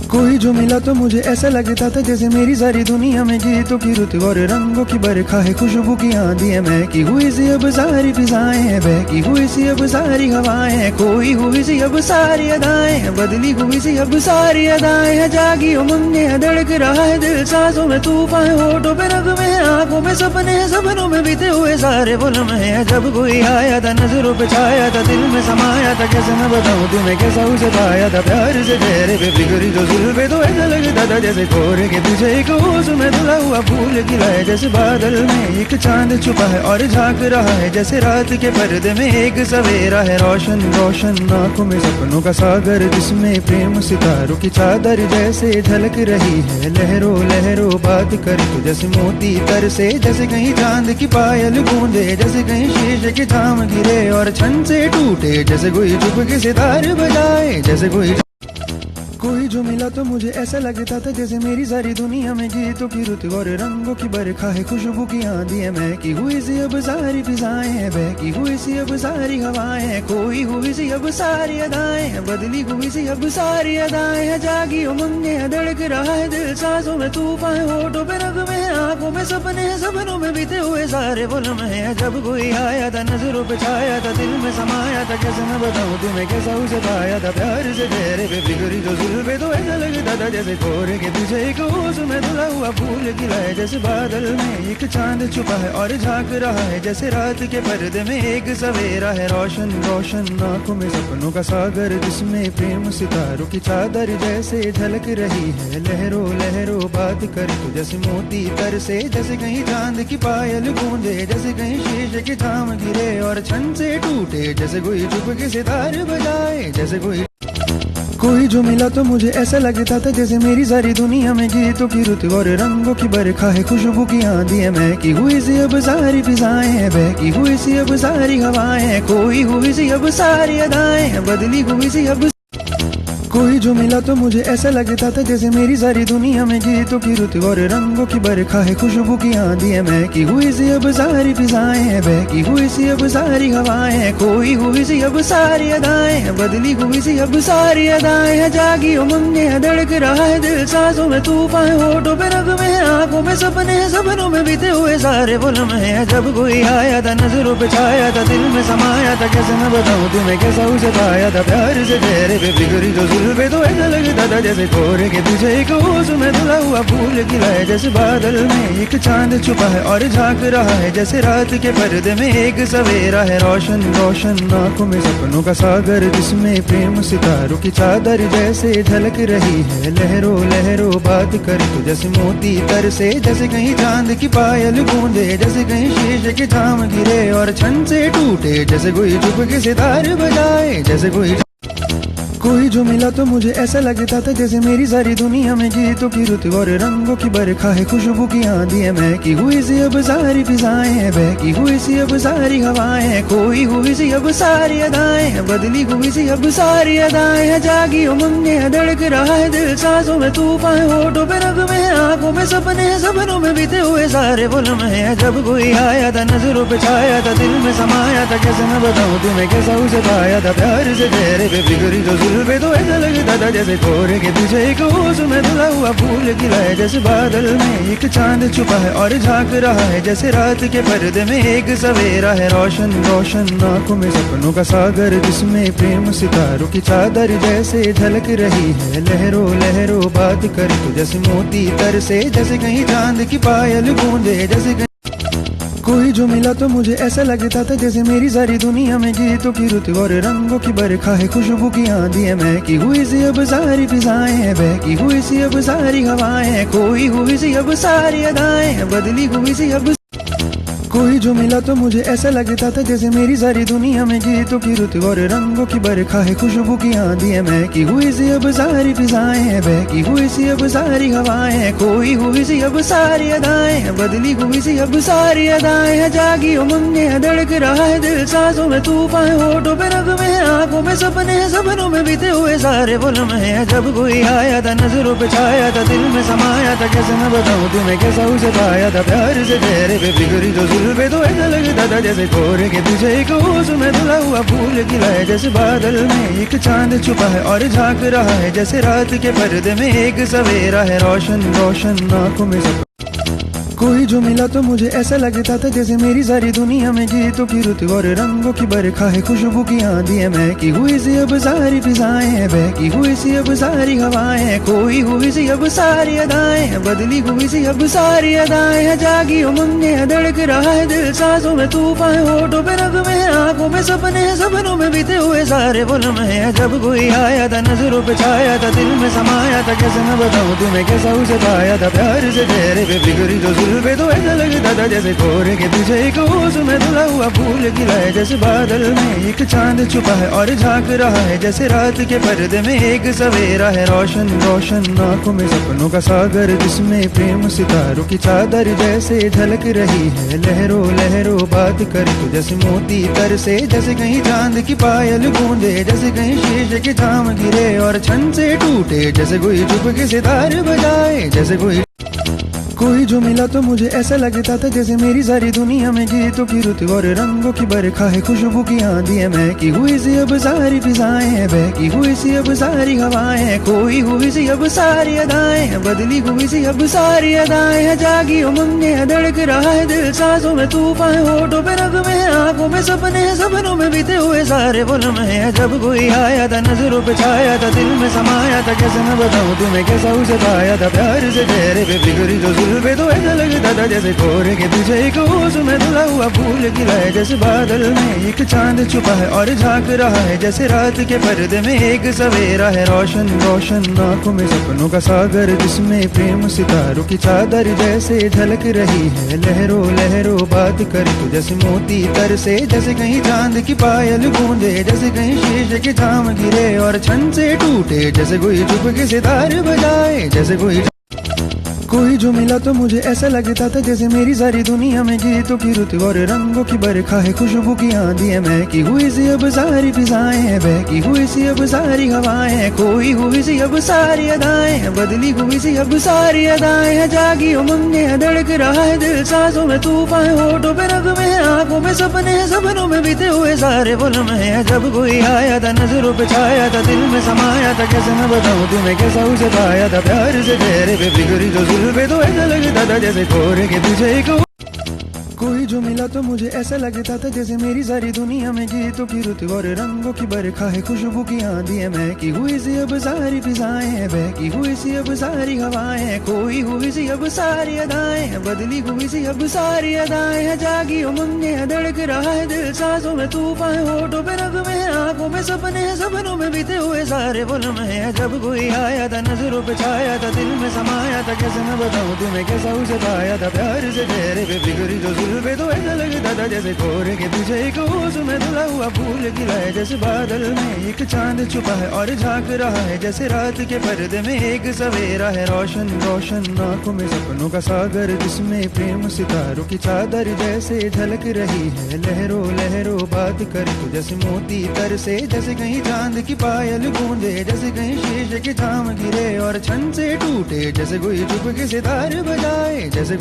कोई जो मिला तो मुझे ऐसा लगता था जैसे मेरी सारी दुनिया में गीतों की रुत और रंगों की बरखा है, खुशबू की आंधी है, महकी हुई सी अब सारी फिजाएं हैं, बहकी हुई सी अब सारी हवाएं हैं, खोई हुई सी अब सारी अदाएं हैं, बदली हुई सी अब सारी अदाएं हैं, जागी उमंगे हैं, धड़क रहा है दिल, सांसों में तूफान, होठों पे नगमे हैं, आंखों में सपने हैं, सपनों में बीते हुए सारे वो लम्हे हैं, जब कोई आया था नजरों पे छाया था, दिल में समाया था, कैसे मैं बताऊं तुम्हें कैसा उसे पाया था, प्यार से चेहरे पे बिगड़ी जो पे तो ऐसा लगता था जैसे कोहरे के पीछे एक ओस में धुला हुआ फूल खिला है, जैसे बादल में एक चांद छुपा है और झांक रहा है, जैसे रात के पर्दे में एक सवेरा है, रोशन रोशन आंखों में सपनों का सागर, जिसमें प्रेम सितारों की चादर जैसे झलक रही है, लहरों लहरों बात कर तो जैसे मोती तर से, जैसे कहीं चांद की पायल गूंजे, जैसे कहीं शीशे के जाम गिरे और छन से टूटे, जैसे कोई चुप के सितार बजाए, जैसे कोई जो मिला तो मुझे ऐसा लगता था जैसे मेरी सारी दुनिया में गीतों की रुत और रंगों की बरखा है, खुशबू की आंधी है, महकी हुई सी अब सारी फिजाएं हैं, बहकी हुई सी अब सारी हवाएं हैं, खोई हुई सी अब सारी अदाएं हैं, बदली हुई सी अब सारी अदाएं हैं, जागी उमंगे हैं, धड़क रहा है दिल, सांसों में तूफान, होठों पे नगमे हैं, आंखों में सपने हैं, सपनों में बीते हुए सारे वो लम्हे हैं, जब कोई आया था नजरों पे छाया था, दिल में समाया था, कैसे मैं बताऊं तुम्हें कैसा उसे पाया था, प्यार से चेहरे पे बिगड़ी जो पे तो ऐसा लगता था जैसे कोहरे के पीछे एक ओस में धुला हुआ फूल खिला है, जैसे बादल में एक चांद छुपा है और झांक रहा है, जैसे रात के पर्दे में एक सवेरा है, रोशन रोशन आंखों में सपनों का सागर, जिसमें प्रेम सितारों की चादर जैसे झलक रही है, लहरों लहरों बात कर तो जैसे मोती तर से, जैसे कहीं चांद की पायल गूंजे, जैसे कहीं शीशे के जाम गिरे और छन से टूटे, जैसे कोई चुप के सितार बजाए, जैसे कोई जो मिला तो मुझे ऐसा लगता था जैसे मेरी सारी दुनिया में गीतों की रुत और रंगों की बरखा है, खुशबू की आंधी है, महकी हुई सी अब सारी फिजाएं हैं, बहकी हुई सी अब सारी हवाएं हैं, खोई हुई सी अब सारी अदाएं हैं, बदली हुई सी अब कोई जो मिला तो मुझे ऐसा लगता था जैसे मेरी सारी दुनिया में गीतों की रुत और रंगों की बरखा है, खुशबू की आंधी है, महकी हुई सी अब सारी फिजाएं हैं, बहकी हुई सी अब सारी हवाएं हैं, खोई हुई सी अब सारी अदाएं हैं, बदली हुई सी अब सारी अदाएं हैं, जागी उमंगे हैं, धड़क रहा है दिल, सांसों में तूफान, होठों पे नगमे हैं, आंखों में सपने हैं, सपनों में बीते हुए सारे वो लम्हे हैं, जब कोई आया था नजरों पे छाया था, दिल में समाया था, कैसे मैं बताऊं तुम्हें कैसा उसे पाया था, प्यार से चेहरे पे बिगड़ी जो पे तो ऐसा लगता था जैसे कोहरे के पीछे एक ओस में धुला हुआ फूल खिला है, जैसे बादल में एक चांद छुपा है और झांक रहा है, जैसे रात के पर्दे में एक सवेरा है, रोशन रोशन आंखों में सपनों का सागर, जिसमें प्रेम सितारों की चादर जैसे झलक रही है, लहरों लहरों बात कर तो जैसे मोती तर से, जैसे कहीं चांद की पायल गूंजे, जैसे कहीं शीशे के जाम गिरे और छन से टूटे, जैसे कोई चुप के सितार बजाए, जैसे कोई जो मिला तो मुझे ऐसा लगता था जैसे मेरी सारी दुनिया में गीतों की रुत और रंगों की बरखा है, खुशबू की आंधी है, महकी हुई सी अब सारी फिजाएं हैं, बहकी हुई सी अब सारी हवाएं हैं, खोई हुई सी अब सारी अदाएं हैं, बदली हुई सी अब सारी अदाएं हैं, जागी उमंगे हैं, धड़क रहा है दिल, सांसों में तूफान, होठों पे नगमे हैं, आंखों में सपने हैं, सपनों में बीते हुए सारे वो लम्हे हैं, जब कोई आया था नजरों पे छाया था, दिल में समाया था, कैसे मैं बताऊं तुम्हें कैसा उसे पाया था, प्यार से चेहरे पे बिगड़ी जो पे तो ऐसा लगता था जैसे कोहरे के पीछे एक ओस में धुला हुआ फूल खिला है, जैसे बादल में एक चांद छुपा है और झांक रहा है, जैसे रात के पर्दे में एक सवेरा है, रोशन रोशन आंखों में सपनों का सागर, जिसमें प्रेम सितारों की चादर जैसे झलक रही है, लहरों लहरों बात कर तो जैसे मोती तर से, जैसे कहीं चांद की पायल गूंजे, जैसे कोई जो मिला तो मुझे ऐसा लगता था जैसे मेरी सारी दुनिया में गीतों की रुत और रंगों की बरखा है, खुशबू की आंधी है, महकी हुई सी अब सारी फिजाएं हैं, बहकी हुई सी अब सारी हवाएं हैं, खोई हुई सी अब सारी अदाएं हैं, बदली हुई सी अब कोई जो मिला तो मुझे ऐसा लगता था जैसे मेरी सारी दुनिया में गीतों की रुत और रंगों की बरखा है, खुशबू की आंधी है, महकी हुई सी अब सारी फिजाएं हैं, बहकी हुई सी अब सारी हवाएं हैं, खोई हुई सी अब सारी अदाएं हैं, बदली हुई सी अब सारी अदाएं हैं, जागी उमंगे हैं, धड़क रहा है दिल, सांसों में तूफान, होठों पे नगमे हैं, आंखों में सपने हैं, सपनों में बीते हुए सारे वो लम्हे हैं, जब कोई आया था नजरों पे छाया था, दिल में समाया था, कैसे मैं बताऊं तुम्हें कैसा उसे पाया था, प्यार से चेहरे पे बिगड़ी जो जुल्फे तो ऐसा लगता था जैसे कोहरे के पीछे एक ओस में धुला हुआ फूल खिला है, जैसे बादल में एक चांद छुपा है और झांक रहा है, जैसे रात के पर्दे में एक सवेरा है, रोशन रोशन आंखों में सब। कोई जो मिला तो मुझे ऐसा लगता था जैसे मेरी सारी दुनिया में गीतों की रुत और रंगों की बरखा है, खुशबू की आंधी है, महकी हुई सी अब सारी फिजाएं हैं, बहकी हुई सी अब सारी हवाएं हैं, खोई हुई सी अब सारी अदाएं हैं, बदली हुई सी अब सारी अदाएं हैं, जागी उमंगे है, धड़क रहा है दिल, सांसों में तूफान है, होठों पे नगमे हैं, आंखों में सपने हैं, सपनों में बीते हुए सारे वो लम्हे हैं, जब कोई आया था नजरों पे छाया था, दिल में समाया था, कैसे मैं बताऊं तुम्हें कैसा उसे पाया था, प्यार से चेहरे पे बिगड़ी जो जुल्फे तो ऐसा लगता था जैसे कोहरे के पीछे एक ओस में धुला हुआ फूल खिला है, जैसे बादल में एक चांद छुपा है और झांक रहा है, जैसे रात के पर्दे में एक सवेरा है, रोशन रोशन आंखों में सपनों का सागर, जिसमें प्रेम सितारों की चादर जैसे झलक रही है, लहरों लहरों बात कर तो जैसे मोती तर से, जैसे कहीं चांद की पायल गूंजे, जैसे कहीं शीशे के जाम गिरे और छन से टूटे, जैसे कोई चुप के सितार बजाए, जैसे कोई जो मिला तो मुझे ऐसा लगता था जैसे मेरी सारी दुनिया में गीतों की रुत और रंगों की बरखा है, खुशबू की आंधी है, महकी हुई सी अब सारी फिजाएं हैं, बहकी हुई सी अब सारी हवाएं हैं, खोई हुई सी अब सारी अदाएं हैं, बदली हुई सी अब सारी अदाएं हैं, जागी उमंगे है, धड़क रहा है दिल, सांसों में तूफान है, होठों पे नगमे हैं, आंखों में सपने हैं, सपनों में बीते हुए सारे वो लम्हे हैं, जब कोई आया था नजरों पे छाया था, दिल में समाया था, कैसे मैं बताऊं तुम्हें कैसा उसे पाया था, प्यार से चेहरे पे बिगड़ी जो जुल्फे तो ऐसा लगता था जैसे कोहरे के पीछे एक ओस में धुला हुआ फूल खिला है, जैसे बादल में एक चांद छुपा है और झांक रहा है, जैसे रात के पर्दे में एक सवेरा है, रोशन रोशन आंखों में सपनों का सागर, जिसमें प्रेम सितारों की चादर जैसे झलक रही है, लहरों लहरों बात कर तो जैसे मोती तर से, जैसे कहीं चांद की पायल गूंजे, जैसे कहीं शीशे के जाम गिरे और छन से टूटे, जैसे कोई चुप के सितार बजाए, जैसे कोई जो मिला तो मुझे ऐसा लगता था जैसे मेरी सारी दुनिया में गीतों की रुत और रंगों की बरखा है, खुशबू की आंधी है, महकी हुई सी अब सारी फिजाएं हैं, बहकी हुई सी अब सारी हवाएं हैं, खोई हुई सी अब सारी अदाएं हैं, बदली हुई सी अब सारी अदाएं हैं, जागी उमंगे है, धड़क रहा है दिल, सांसों में तूफान है, होठों पे नगमे हैं, आंखों में सपने हैं, सपनों में बीते हुए सारे वो लम्हे हैं, जब कोई आया था नजरों पे छाया था, दिल में समाया था, कैसे मैं बताऊं तुम्हें कैसा उसे पाया था, प्यार से चेहरे पे बिगड़ी जो जुल्फे तो ऐसा लगता था जैसे कोहरे के पीछे एक कोई जो मिला तो मुझे ऐसा लगता था जैसे मेरी सारी दुनिया में गीतों की रुत और रंगों की बरखा है, खुशबू की आंधी है, महकी हुई सी अब सारी फिजाएं हैं, बहकी हुई सी अब सारी हवाएं हैं, खोई हुई सी अब सारी अदाएं हैं, बदली हुई सी अब सारी अदाएं हैं, जागी उमंगे है, धड़क रहा है दिल, सांसों में तूफान है, होठों पे नगमे हैं, आंखों में सपने हैं, सपनों में बीते हुए सारे वो लम्हे हैं, जब कोई आया था नजरों पे छाया था, दिल में समाया था, कैसे मैं बताऊं तुम्हें कैसा उसे पाया था, प्यार से चेहरे पे बिगड़ी जो जुल्फे तो ऐसा लगता था जैसे कोहरे के पीछे एक ओस में धुला हुआ फूल खिला है, जैसे बादल में एक चांद छुपा है और झांक रहा है, जैसे रात के पर्दे में एक सवेरा है, रोशन रोशन आंखों में सपनों का सागर, जिसमें प्रेम सितारों की चादर जैसे झलक रही है, लहरों लहरों बात कर तो जैसे मोती तर से, जैसे कहीं चांद की पायल गूंजे, जैसे कहीं शीशे के जाम गिरे और छन से टूटे, जैसे कोई चुप के सितार बजाए, जैसे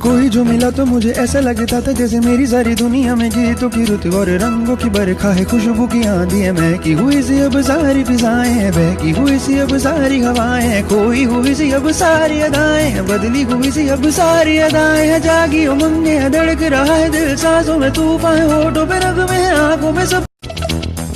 कोई जो मिला तो मुझे ऐसा लगता था जैसे मेरी सारी दुनिया में गीतों की रुत और रंगों की बरखा है, खुशबू की आंधी है, महकी हुई सी अब सारी फिजाएं हैं, बहकी हुई सी अब सारी हवाएं हैं, खोई हुई सी अब सारी अदाएं हैं, बदली हुई सी अब सारी अदाएं हैं, जागी उमंगे है, धड़क रहा है दिल, सांसों में तूफान है, होठों पे नगमे हैं, आंखों में सब।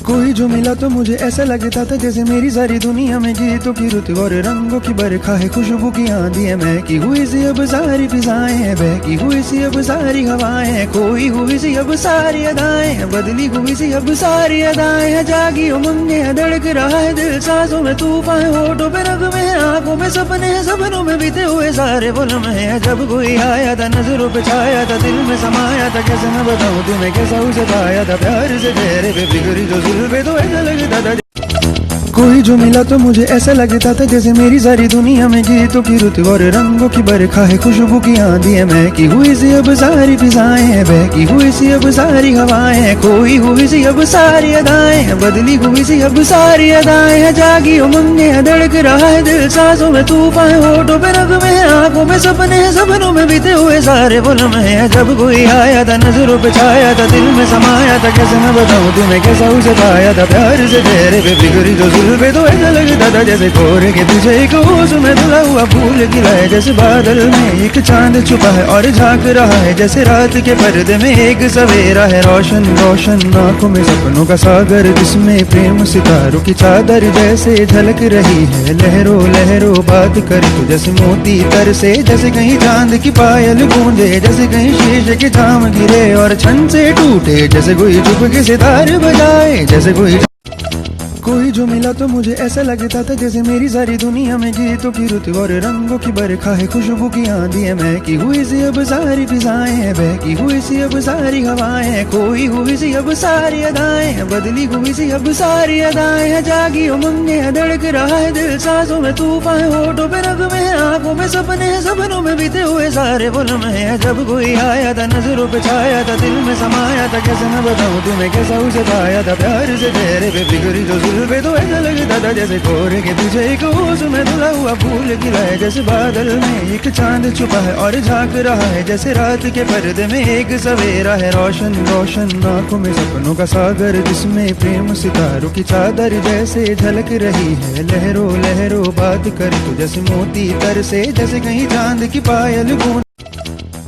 कोई जो मिला तो मुझे ऐसा लगता था जैसे मेरी सारी दुनिया में गीतों की रुत और रंगों की बरखा है, खुशबू की आंधी है, महकी हुई सी अब सारी फिजाएं हैं, बहकी हुई सी अब सारी हवाएं हैं, खोई हुई सी अब सारी अदाएं हैं, बदली हुई सी अब सारी अदाएं हैं, जागी उमंगे है, धड़क रहा है दिल, सांसों में तूफान है, होठों पे नगमे हैं, आंखों में सपने हैं, सपनों में बीते हुए सारे वो लम्हे हैं, जब कोई आया था नजरों पे छाया था, दिल में समाया था, कैसे मैं बताऊं तुम्हें कैसा उसे पाया था, प्यार से चेहरे पे बिगड़ी जो जुल्फे तो ऐसा लगता था कोई जो मिला तो मुझे ऐसा लगता था जैसे मेरी सारी दुनिया में गीतों की रुत और रंगों की बरखा है, खुशबू की आंधी है, महकी हुई सी अब सारी फिजाएं हैं, बहकी हुई सी अब सारी हवाएं हैं, खोई हुई सी अब सारी अदाएं हैं, बदली हुई सी अब सारी अदाएं हैं, जागी उमंगे है, धड़क रहा है दिल, सांसों में तूफान है, होठों पे नगमे हैं, आंखों में सपने हैं, सपनों में बीते हुए सारे वो लम्हे हैं, जब कोई आया था नजरों पे छाया था, दिल में समाया था, कैसे मैं बताऊं तुम्हें कैसा उसे पाया था, प्यार से चेहरे पे बिगड़ी जो जुल्फे तो ऐसा लगता था जैसे कोरे के पीछे एक ओस में धुला हुआ फूल खिला है, जैसे बादल में एक चांद छुपा है और झांक रहा है, जैसे रात के पर्दे में एक सवेरा है, रोशन रोशन आंखों में सपनों का सागर, जिसमें प्रेम सितारों की चादर जैसे झलक रही है, लहरों लहरों बात करे तो जैसे मोती तर से, जैसे कहीं चांद की पायल गूंजे, जैसे कहीं शीशे के जाम गिरे और छन से टूटे, जैसे कोई चुप के सितार बजाए, जैसे कोई जो मिला तो मुझे ऐसा लगता था जैसे मेरी सारी दुनिया में गीतों की रुत और रंगों की बरखा है, खुशबू की आंधी है, महकी हुई सी अब सारी फिजाएं हैं, बहकी हुई सी अब सारी हवाएं हैं, खोई हुई सी अब सारी अदाएं हैं, बदली हुई सी अब सारी अदाएं हैं, जागी उमंगे है, धड़क रहा है दिल, सांसों में तूफान है, होठों पे नगमे हैं, आंखों में सपने हैं, सपनों में बीते हुए सारे वो लम्हे हैं, जब कोई आया था नजरों पे छाया था, दिल में समाया था, कैसे मैं बताऊं तुम्हें कैसा उसे पाया था, प्यार से चेहरे पे बिगड़ी जो जुल्फे तो ऐसा लगता था जैसे कोरे के पीछे एक ओस में धुला हुआ फूल खिला है, जैसे बादल में एक चांद छुपा है और झांक रहा है, जैसे रात के पर्दे में एक सवेरा है, रोशन रोशन आंखों में सपनों का सागर, जिसमें प्रेम सितारों की चादर जैसे झलक रही है, लहरों लहरों बात करे तो जैसे मोती तर से, जैसे कहीं चांद की पायल गूंज।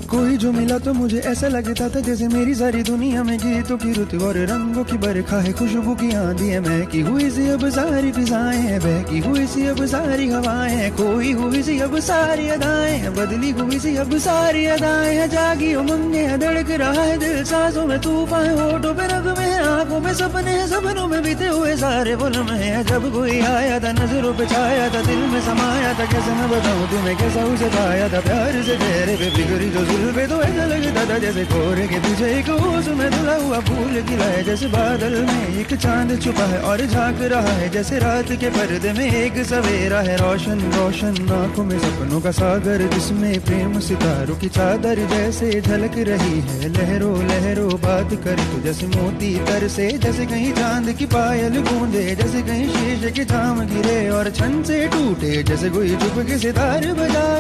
कोई जो मिला तो मुझे ऐसा लगता था जैसे मेरी सारी दुनिया में गीतों की रुत और रंगों की बरखा है, खुशबू की आंधी है, महकी हुई सी अब सारी फिजाएं हैं, बहकी हुई सी अब सारी हवाएं हैं, खोई हुई सी अब सारी अदाएं हैं, बदली हुई सी अब सारी अदाएं हैं, जागी उमंगे है, धड़क रहा है दिल, सांसों में तूफान है, होठों पे नगमे हैं, आंखों में सपने हैं, सपनों में बीते हुए सारे वो लम्हे हैं, जब कोई आया था नजरों पे छाया था, दिल में समाया था, कैसे मैं बताऊं तुम्हें कैसा उसे पाया था, प्यार से चेहरे पे बिगड़ी जो जुल्फे तो ऐसा लगता था जैसे कोरे के पीछे एक ओस में धुला हुआ फूल खिला है, जैसे बादल में एक चांद छुपा है और झांक रहा है, जैसे रात के पर्दे में एक सवेरा है, रोशन रोशन आंखों में सपनों का सागर, जिसमें प्रेम सितारों की चादर जैसे झलक रही है, लहरों लहरों बात करे तो जैसे मोती तर से, जैसे कहीं चांद की पायल गूंजे, जैसे कहीं शीशे के जाम गिरे और छन से टूटे, जैसे कोई चुप के सितार बजा।